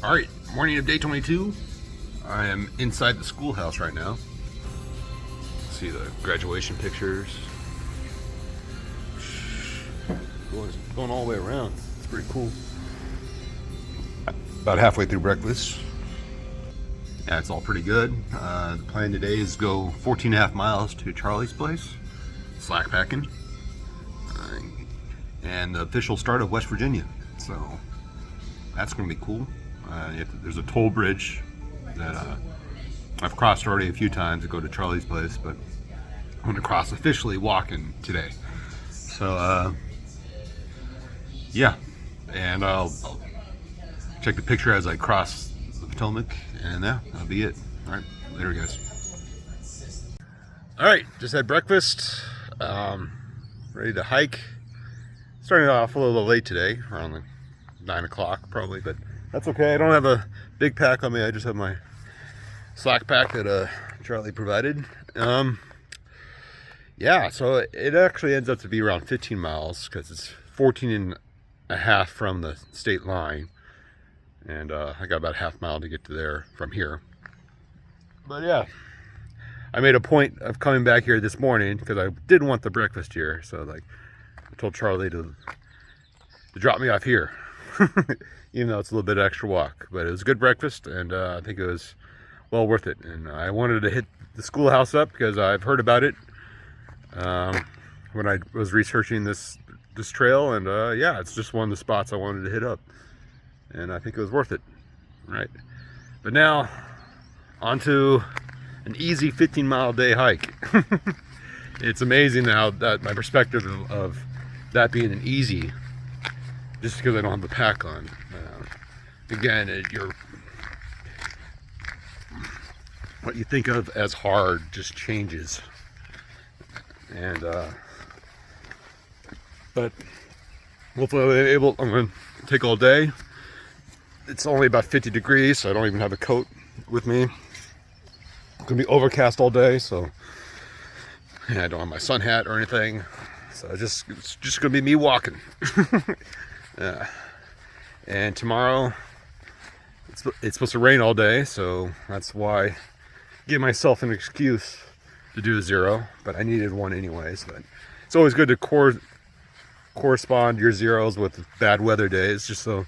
All right, morning of day 22. I am inside the schoolhouse right now. See the graduation pictures. Going all the way around. It's pretty cool. About halfway through breakfast. Yeah, it's all pretty good. The plan today is go 14 and a half miles to Charlie's place, slack packing, and the official start of West Virginia. So that's going to be cool. There's a toll bridge that I've crossed already a few times to go to Charlie's place, but I'm going to cross officially walking today. So yeah, and I'll check the picture as I cross the Potomac, and yeah, that'll be it. All right, later guys. All right, just had breakfast, ready to hike. Starting off a little late today, around like 9 o'clock probably, but that's okay. I don't have a big pack on me. I just have my slack pack that Charlie provided. Yeah, so it actually ends up to be around 15 miles because it's 14 and a half from the state line, and I got about a half mile to get to there from here. But yeah, I made a point of coming back here this morning because I didn't want the breakfast here, so like I told Charlie to drop me off here. Even though it's a little bit extra walk, but it was a good breakfast, and I think it was well worth it. And I wanted to hit the schoolhouse up because I've heard about it when I was researching this trail, and yeah, it's just one of the spots I wanted to hit up, and I think it was worth it. Right, but now onto an easy 15-mile day hike. It's amazing how that my perspective of that being an easy, just because I don't have the pack on. Again, what you think of as hard just changes. And but hopefully I'm going to take all day. It's only about 50 degrees, so I don't even have a coat with me. It's going to be overcast all day, so yeah, I don't have my sun hat or anything. So it's just going to be me walking. Yeah. And tomorrow it's supposed to rain all day, so that's why I give myself an excuse to do a zero, but I needed one anyways. But it's always good to correspond your zeros with bad weather days, just so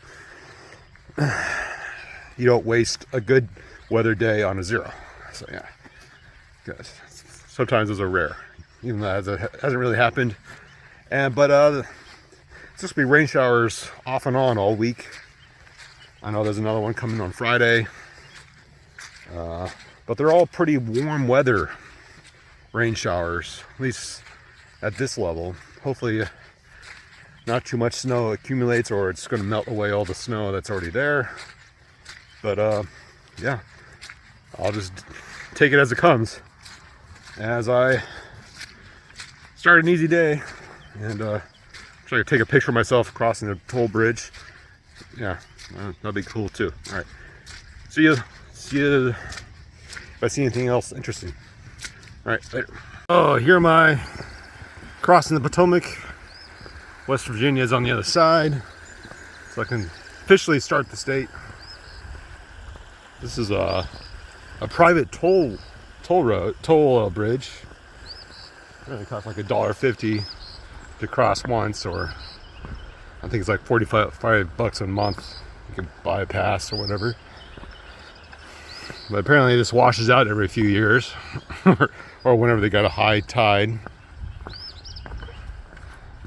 you don't waste a good weather day on a zero. So yeah, because sometimes those are rare, even though it hasn't really happened. But it's supposed to be rain showers off and on all week. I know there's another one coming on Friday, but they're all pretty warm weather rain showers, at least at this level. Hopefully not too much snow accumulates, or it's going to melt away all the snow that's already there. But yeah, I'll just take it as it comes, as I start an easy day. And try to take a picture of myself crossing the toll bridge. Yeah, that'll be cool too. All right, see you if I see anything else interesting. All right, later. Oh, here am I crossing the Potomac. West Virginia is on the other side, so I can officially start the state. This is a private toll bridge. It costs like $1.50 to cross once, or I think it's like $45 a month. You can buy a pass or whatever. But apparently this washes out every few years or whenever they got a high tide.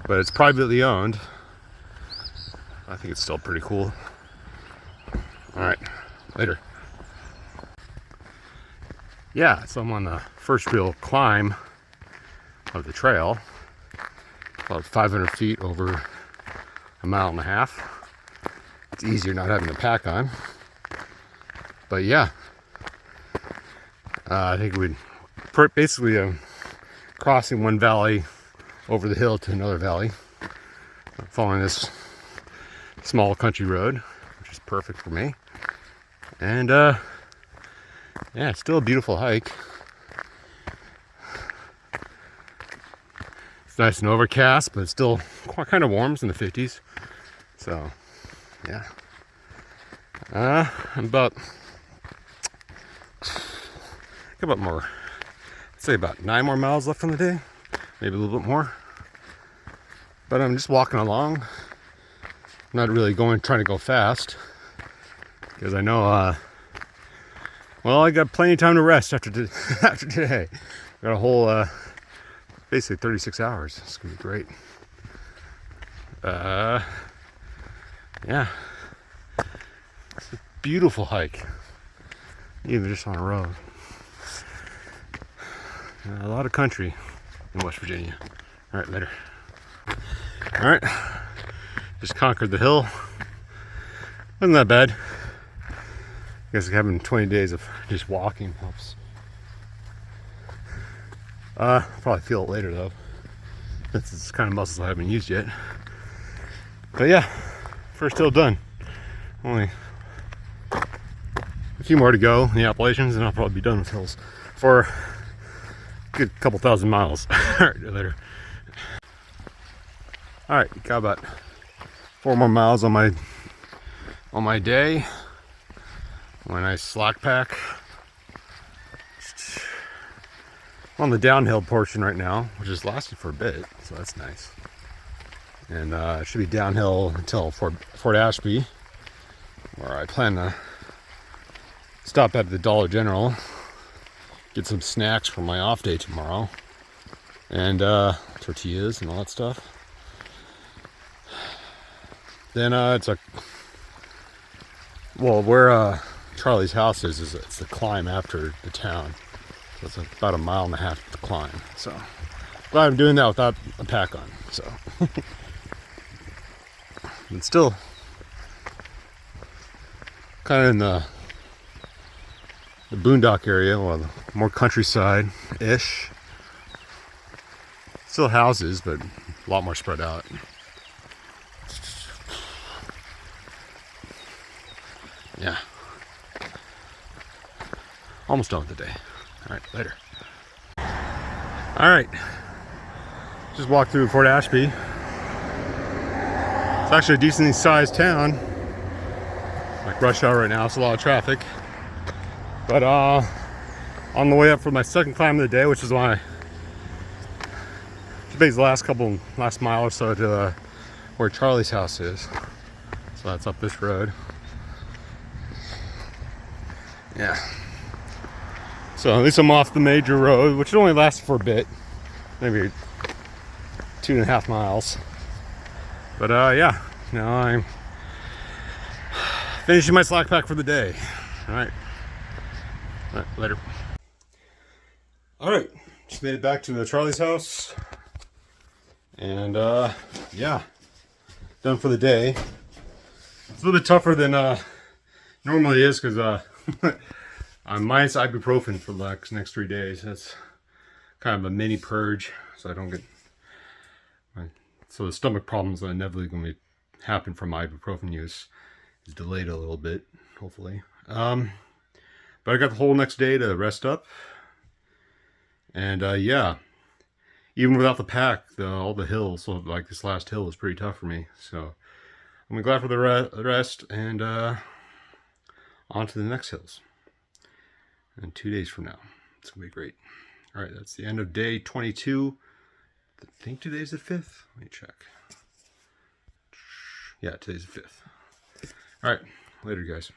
But it's privately owned. I think it's still pretty cool. All right, later. Yeah, so I'm on the first real climb of the trail. About 500 feet over a mile and a half. It's easier not having a pack on. But yeah, I think we'd basically crossing one valley over the hill to another valley, following this small country road, which is perfect for me. And yeah, it's still a beautiful hike. It's nice and overcast, but it's still kind of warm. It's in the 50s. So, yeah. I'm about more. I'd say about 9 more miles left on the day, maybe a little bit more. But I'm just walking along. I'm not really trying to go fast because I know. Well, I got plenty of time to rest after after today. Got a whole basically 36 hours. It's gonna be great. Yeah, it's a beautiful hike, even just on a road. A lot of country in West Virginia. All right, later. All right, just conquered the hill. Wasn't that bad. I guess having 20 days of just walking helps. Probably feel it later though. That's the kind of muscles I haven't used yet. But yeah, first hill done. Only a few more to go in the Appalachians, and I'll probably be done with hills for a good couple thousand miles. All right, later. All right, got about 4 more miles on my day. My nice slack pack. I'm on the downhill portion right now, which is lasting for a bit, so that's nice. And it should be downhill until Fort Ashby, where I plan to stop at the Dollar General, get some snacks for my off day tomorrow, and tortillas and all that stuff. Then it's where Charlie's house is it's the climb after the town. So it's about 1.5 miles to climb. So glad I'm doing that without a pack on. So but still kind of in the boondock area, well, more countryside-ish. Still houses, but a lot more spread out. Yeah. Almost done with the day. All right, later. All right. Just walked through Fort Ashby. It's actually a decently sized town. Like rush hour right now, it's a lot of traffic. But on the way up for my second climb of the day, which is the last mile or so to where Charlie's house is. So that's up this road. Yeah. So at least I'm off the major road, which only lasts for a bit, maybe 2.5 miles. But yeah, now I'm finishing my slack pack for the day. All right, later. All right, just made it back to the Charlie's house, and yeah, done for the day. It's a little bit tougher than normally is because I'm minus ibuprofen for the next 3 days. That's kind of a mini purge, so I don't get. So the stomach problems that are inevitably going to happen from ibuprofen use is delayed a little bit, hopefully. But I got the whole next day to rest up, and yeah, even without the pack, all the hills. So like this last hill was pretty tough for me. So I'm glad for the rest, and on to the next hills. And 2 days from now, it's gonna be great. All right, that's the end of day 22. I think today's the 5th. Let me check. Yeah, today's the 5th. All right, later, guys.